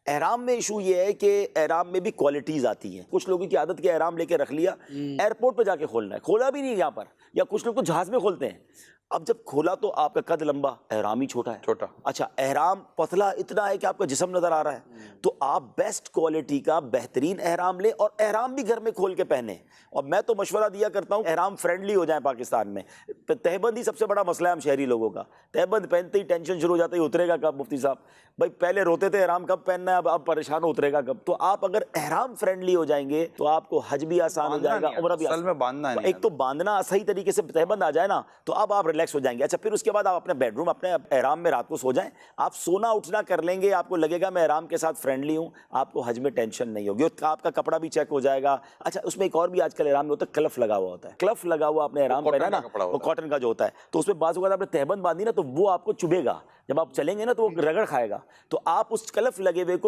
احرام میں ایشو یہ ہے کہ احرام میں بھی کوالٹیز آتی ہیں. کچھ لوگوں کی عادت کہ احرام لے کے رکھ لیا, ایئرپورٹ پہ جا کے کھولنا ہے, کھولا بھی نہیں یہاں پر, یا کچھ لوگ تو جہاز میں کھولتے ہیں. اب جب کھولا تو آپ کا قد لمبا, احرام ہی چھوٹا ہے. چھوٹا. اچھا احرام پتلا اتنا ہے کہ آپ کا جسم نظر آ رہا ہے, تو آپ بیسٹ کوالٹی کا بہترین احرام لیں, اور احرام بھی گھر میں کھول کے پہنیں. اور میں تو مشورہ دیا کرتا ہوں احرام فرینڈلی ہو جائیں. پاکستان میں تہبند ہی سب سے بڑا مسئلہ ہے ہم شہری لوگوں کا. تہبند پہنتے ہی ٹینشن شروع ہو جاتا ہے, اترے گا کب مفتی صاحب, بھائی پہلے روتے تھے احرام کب پہننا ہے, اب پریشان اترے گا کب. تو آپ اگر احرام فرینڈلی ہو جائیں گے تو آپ کو حج بھی آسان ہو جائے گا, عمرہ بھی اصل میں باندھنا نہیں. ایک تو باندھنا صحیح طریقے سے تہبند آ جائے نا, تو اب آپ ریلیکس ہو جائیں گے. اچھا پھر اس کے بعد آپ اپنے بیڈ روم اپنے احرام میں رات کو سو جائیں, آپ سونا اٹھنا کر لیں گے, آپ کو لگے گا میں احرام کے ساتھ فرینڈلی ہوں, آپ کو حج میں ٹینشن نہیں ہوگی, آپ کا کپڑا بھی چیک ہو جائے گا. اچھا اس میں ایک اور بھی آج کل احرام میں ہوتا ہے, کلف لگا ہوا ہوتا ہے. کلف لگا ہوا آپ نے احرام پہنا نا, وہ کاٹن کا جو ہوتا ہے, تو اس میں بعض اوقات آپ نے تہبند باندھی نا تو وہ آپ کو چبھے گا, جب آپ چلیں گے نا تو وہ رگڑ کھائے گا. تو آپ اس کلف لگے ہوئے کو